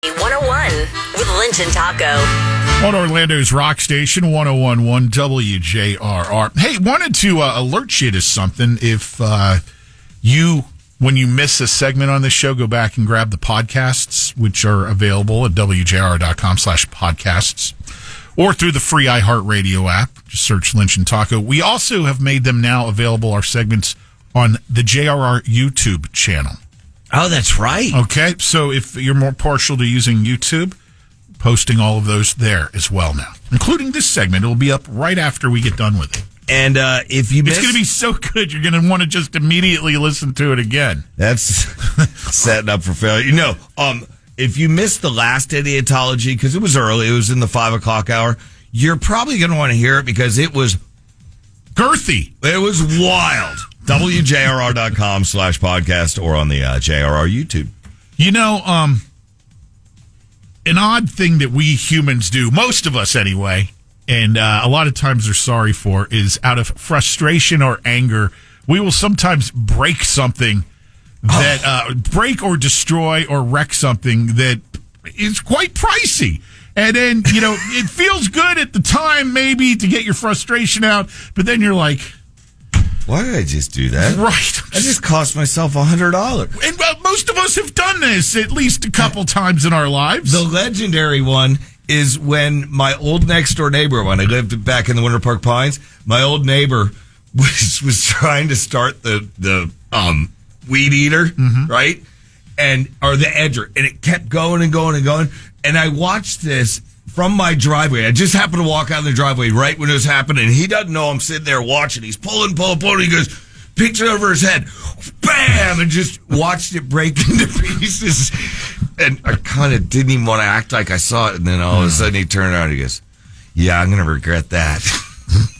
101 with Lynch and Taco. On Orlando's rock station, 101.1 WJRR. Hey, wanted to alert you to something. If when you miss a segment on this show, go back and grab the podcasts, which are available at WJRR.com/podcasts or through the free iHeartRadio app. Just search Lynch and Taco. We also have made them now available, our segments, on the JRR YouTube channel. Oh, that's right. Okay, so if you're more partial to using YouTube, posting all of those there as well now, including this segment. It'll be up right after we get done with it. And if you miss... It's going to be so good, you're going to want to just immediately listen to it again. That's setting up for failure. You know, if you missed the last Idiotology, because it was early, it was in the 5 o'clock hour, you're probably going to want to hear it because it was... girthy. It was wild. WJRR.com/podcast or on the JRR YouTube. You know, an odd thing that we humans do, most of us anyway, and a lot of times are sorry for, is out of frustration or anger, we will sometimes break something that break or destroy or wreck something that is quite pricey. And then, you know, it feels good at the time maybe to get your frustration out, but then you're like, why did I just do that? Right. I just cost myself $100. And most of us have done this at least a couple times in our lives. The legendary one is when my old next door neighbor, when I lived back in the Winter Park Pines, my old neighbor was trying to start the weed eater, right? Or the edger. And it kept going and going and going. And I watched this from my driveway. I just happened to walk out of the driveway right when it was happening. He doesn't know I'm sitting there watching. He's pulling. He goes, picks it over his head. Bam! And just watched it break into pieces. And I kind of didn't even want to act like I saw it. And then all of a sudden he turned around and he goes, yeah, I'm going to regret that.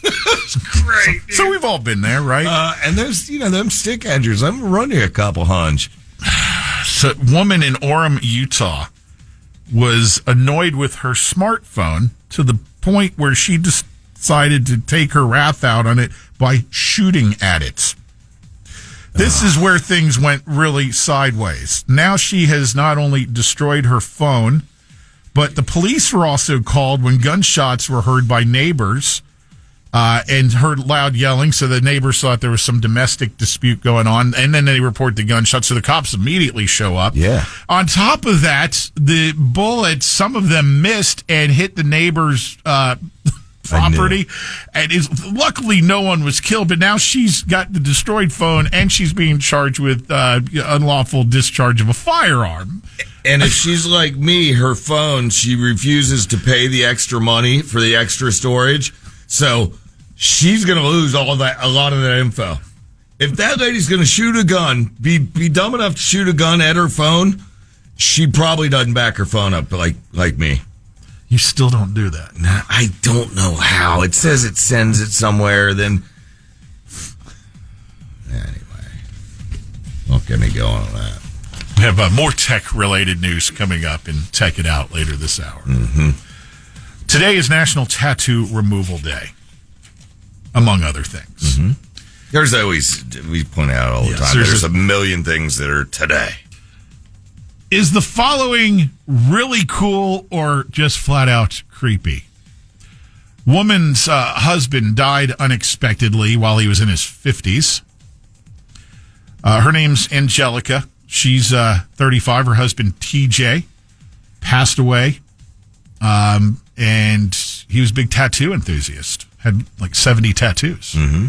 It's great. So we've all been there, right? And there's, them stick edgers. I'm going to run you a couple, hunch. So, woman in Orem, Utah, was annoyed with her smartphone to the point where she decided to take her wrath out on it by shooting at it. This is where things went really sideways. Now she has not only destroyed her phone, but the police were also called when gunshots were heard by neighbors and heard loud yelling. So the neighbors thought there was some domestic dispute going on. And then they report the gunshots. So the cops immediately show up. Yeah. On top of that, the bullets, some of them missed and hit the neighbor's property. And luckily no one was killed. But now she's got the destroyed phone and she's being charged with unlawful discharge of a firearm. And if she's like me, her phone, she refuses to pay the extra money for the extra storage. So she's going to lose a lot of that info. If that lady's going to shoot a gun, be dumb enough to shoot a gun at her phone, she probably doesn't back her phone up like me. You still don't do that. Nah, I don't know how. It says it sends it somewhere, then... Anyway. Don't get me going on that. We have more tech-related news coming up in Tech It Out later this hour. Mm-hmm. Today is National Tattoo Removal Day, among other things. Mm-hmm. There's always, we point out all the time, there's a million things that are today. Is the following really cool or just flat out creepy? Woman's husband died unexpectedly while he was in his 50s. Her name's Angelica. She's 35. Her husband, TJ, passed away. And he was a big tattoo enthusiast. Had like 70 tattoos. Mm-hmm.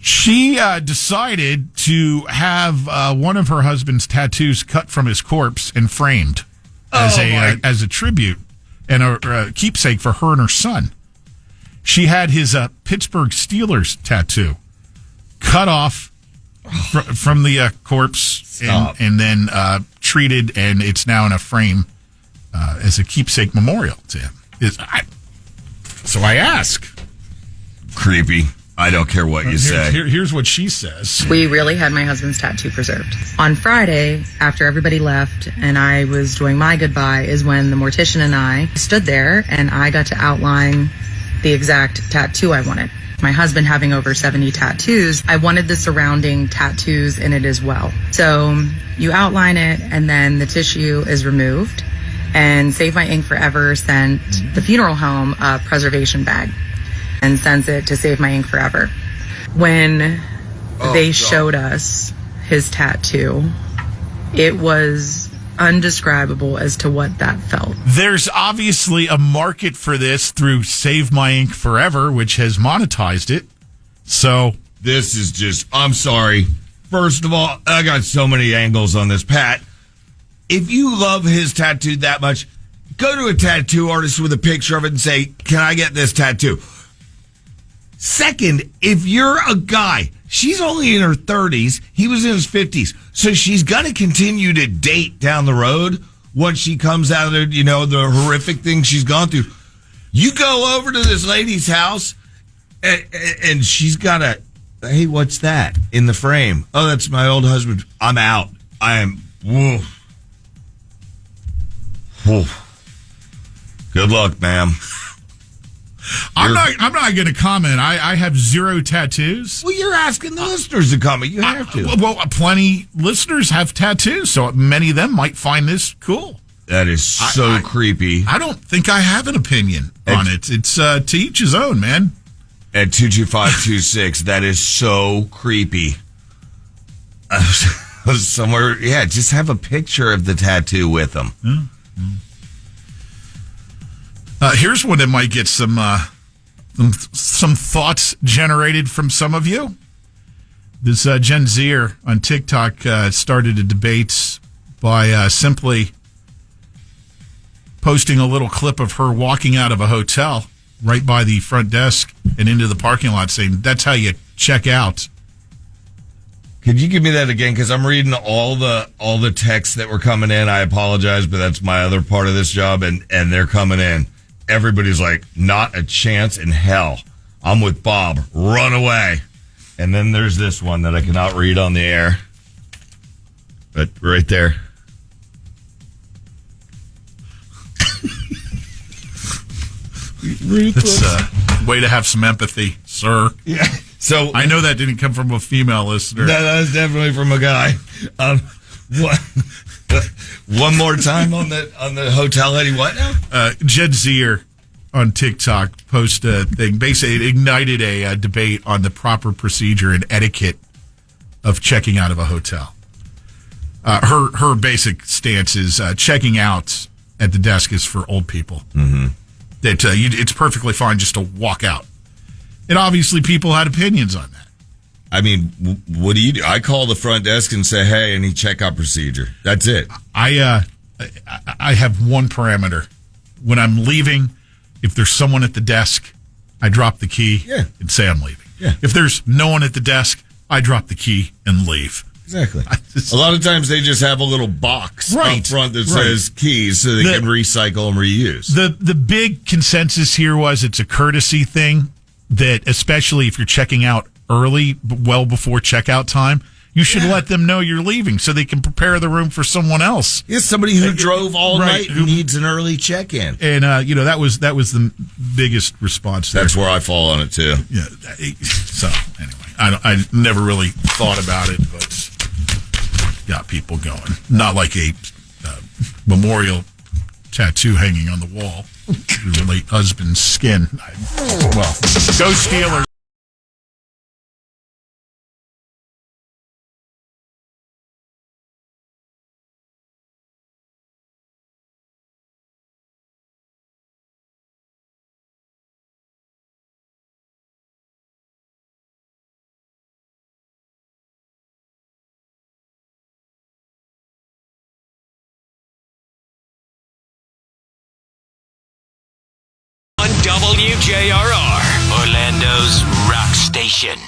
She decided to have one of her husband's tattoos cut from his corpse and framed as a tribute and a keepsake for her and her son. She had his Pittsburgh Steelers tattoo cut off from the corpse and then treated, and it's now in a frame as a keepsake memorial to him. So I ask. Creepy. I don't care what you say. Here's what she says. We really had my husband's tattoo preserved. On Friday, after everybody left and I was doing my goodbye, is when the mortician and I stood there and I got to outline the exact tattoo I wanted. My husband having over 70 tattoos, I wanted the surrounding tattoos in it as well. So you outline it and then the tissue is removed, and Save My Ink Forever sent the funeral home a preservation bag and sends it to Save My Ink Forever. When they showed us his tattoo, it was undescribable as to what that felt. There's obviously a market for this through Save My Ink Forever, which has monetized it. So this is just, I'm sorry. First of all, I got so many angles on this. Pat, if you love his tattoo that much, go to a tattoo artist with a picture of it and say, can I get this tattoo? Second, if you're a guy, she's only in her 30s, he was in his 50s, so she's going to continue to date down the road once she comes out of, the horrific things she's gone through. You go over to this lady's house, and she's got a, hey, what's that in the frame? Oh, that's my old husband. I'm out. I am, whoa. Whoa. Good luck, ma'am. I'm not going to comment. I have 0 tattoos. Well, you're asking the listeners to comment. You have to. Well, plenty listeners have tattoos, so many of them might find this cool. That is so creepy. I don't think I have an opinion on it. It's to each his own, man. At 22526, that is so creepy. Somewhere, just have a picture of the tattoo with them. Mm-hmm. Here's one that might get some thoughts generated from some of you. This Gen Zer on TikTok started a debate by simply posting a little clip of her walking out of a hotel right by the front desk and into the parking lot, saying, "That's how you check out." Could you give me that again? Because I'm reading all the texts that were coming in. I apologize, but that's my other part of this job, and they're coming in. Everybody's like, not a chance in hell. I'm with Bob. Run away. And then there's this one that I cannot read on the air. But right there. It's a way to have some empathy, sir. Yeah. So I know that didn't come from a female listener. That was definitely from a guy. One more time on the hotel lady. What now? Jed Zier on TikTok posted a thing. Basically, it ignited a debate on the proper procedure and etiquette of checking out of a hotel. Her basic stance is checking out at the desk is for old people. Mm-hmm. That it's perfectly fine just to walk out. And obviously, people had opinions on that. I mean, what do you do? I call the front desk and say, "Hey, any checkout procedure." That's it. I have one parameter. When I'm leaving, if there's someone at the desk, I drop the key and say I'm leaving. Yeah. If there's no one at the desk, I drop the key and leave. Exactly. A lot of times they just have a little box up front that says keys so they can recycle and reuse. The big consensus here was it's a courtesy thing that, especially if you're checking out early, well before checkout time, you should let them know you're leaving so they can prepare the room for someone else. It's somebody who drove all night who needs an early check-in. And that was the biggest response there. That's where I fall on it too. Yeah. So anyway, I never really thought about it, but got people going. Not like a memorial tattoo hanging on the wall. Your late husband's skin. Well, go Steelers. WJRR, Orlando's rock station.